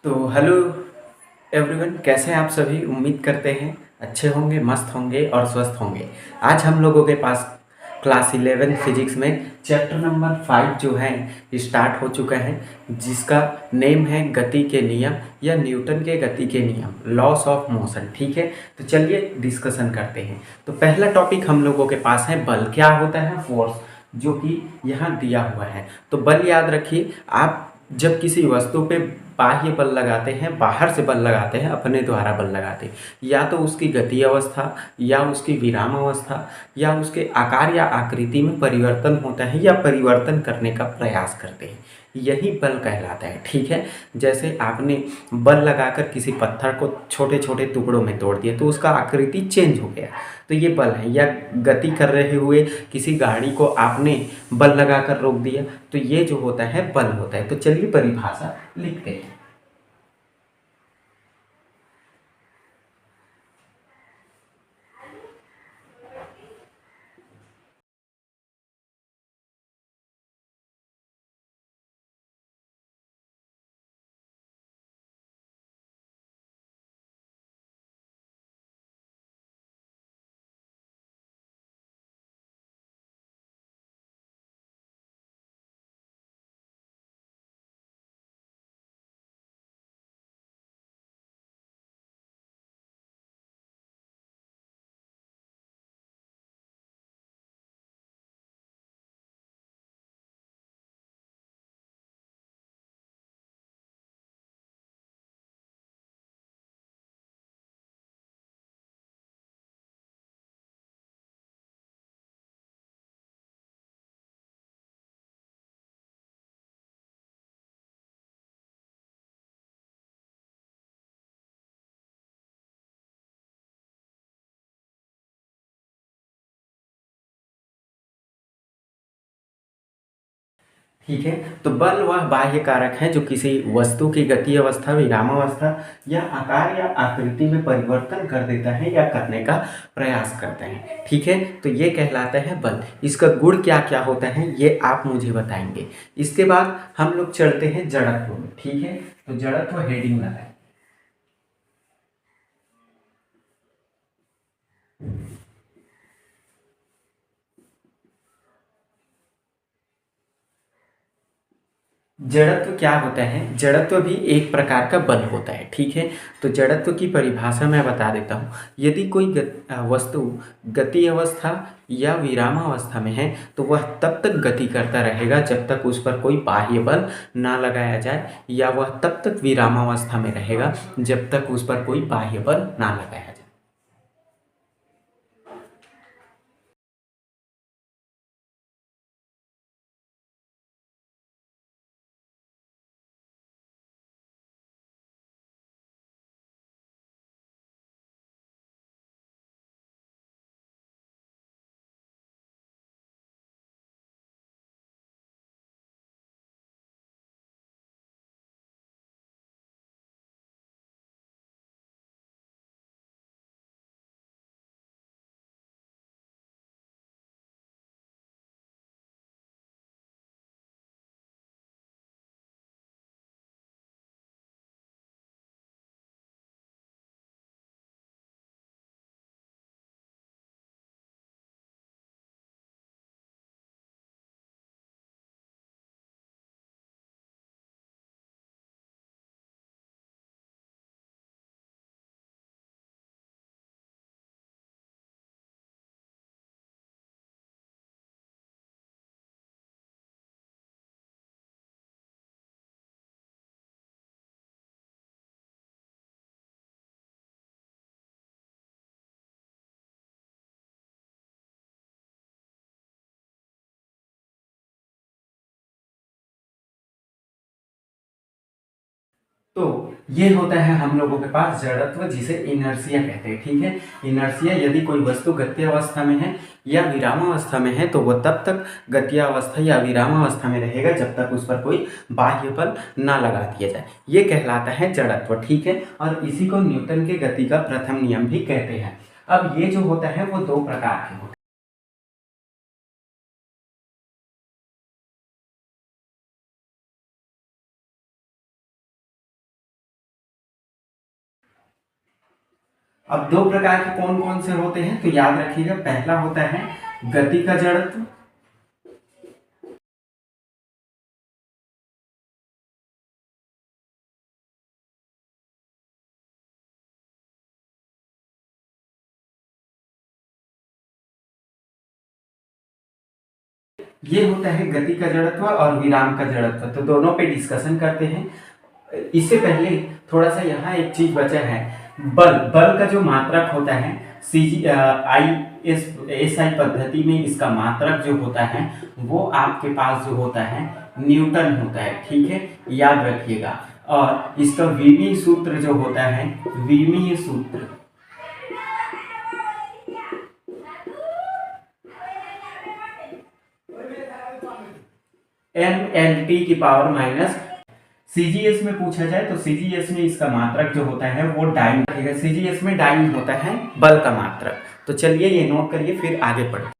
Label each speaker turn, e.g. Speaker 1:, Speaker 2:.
Speaker 1: तो hello everyone, कैसे हैं आप सभी। उम्मीद करते हैं अच्छे होंगे, मस्त होंगे और स्वस्थ होंगे। आज हम लोगों के पास क्लास 11 फिजिक्स में चैप्टर नंबर 5 जो है स्टार्ट हो चुका है, जिसका नेम है गति के नियम या न्यूटन के गति के नियम, लॉस ऑफ मोशन। ठीक है, तो चलिए डिस्कशन करते हैं। तो पहला टॉपिक हम लोगों के पास है बल। क्या होता है? फोर्स, जो कि यहाँ दिया हुआ है। तो बल याद रखिए, आप जब किसी वस्तु पे बाह्य बल लगाते हैं, बाहर से बल लगाते हैं, अपने द्वारा बल लगाते हैं, या तो उसकी गति अवस्था या उसकी विराम अवस्था या उसके आकार या आकृति में परिवर्तन होता है या परिवर्तन करने का प्रयास करते हैं, यही बल कहलाता है। ठीक है, जैसे आपने बल लगाकर किसी पत्थर को छोटे छोटे टुकड़ों में तोड़ दिया तो उसका आकृति चेंज हो गया, तो ये बल है। या गति कर रहे हुए किसी गाड़ी को आपने बल लगाकर रोक दिया, तो ये जो होता है बल होता है। तो चलिए परिभाषा लिखते हैं। ठीक है, तो बल वह बाह्य कारक है जो किसी वस्तु की गति अवस्था, विराम अवस्था या आकार या आकृति में परिवर्तन कर देता है या करने का प्रयास करता है। ठीक है, तो ये कहलाता है बल। इसका गुण क्या क्या होता है ये आप मुझे बताएंगे। इसके बाद हम लोग चलते हैं जड़त्व में। ठीक है, तो जड़त्व हेडिंग लगाए। जड़त्व क्या होता है? जड़त्व भी एक प्रकार का बल होता है। ठीक है, तो जड़त्व की परिभाषा मैं बता देता हूँ। यदि कोई वस्तु गति अवस्था या विराम अवस्था में है तो वह तब तक गति करता रहेगा जब तक उस पर कोई बाह्य बल ना लगाया जाए, या वह तब तक विराम अवस्था में रहेगा जब तक उस पर कोई बाह्य बल ना लगाया जाए। तो ये होता है हम लोगों के पास जड़त्व, जिसे इनर्शिया कहते हैं। ठीक है, इनर्शिया, यदि कोई वस्तु गति अवस्था में है या विराम अवस्था में है तो वह तब तक गति अवस्था या विराम अवस्था में रहेगा जब तक उस पर कोई बाह्य बल ना लगा दिया जाए। ये कहलाता है जड़त्व। ठीक है, और इसी को न्यूटन के गति का प्रथम नियम भी कहते हैं। अब ये जो होता है वो दो प्रकार के होते हैं। अब दो प्रकार के कौन कौन से होते हैं तो याद रखिएगा, पहला होता है गति का जड़त्व, ये होता है गति का जड़त्व और विराम का जड़त्व। तो दोनों पे डिस्कशन करते हैं। इससे पहले थोड़ा सा यहाँ एक चीज बचा है, बल बल का जो मात्रक होता है SI पद्धति में इसका मात्रक जो होता है वो आपके पास जो होता है न्यूटन होता है, ठीक है, याद रखिएगा। और इसका विमीय सूत्र जो होता है, विमीय सूत्र mLT की पावर माइनस। CGS में पूछा जाए तो CGS में इसका मात्रक जो होता है वो डाइन, CGS में डाइन होता है बल का मात्रक। तो चलिए ये नोट करिए, फिर आगे बढ़ते हैं।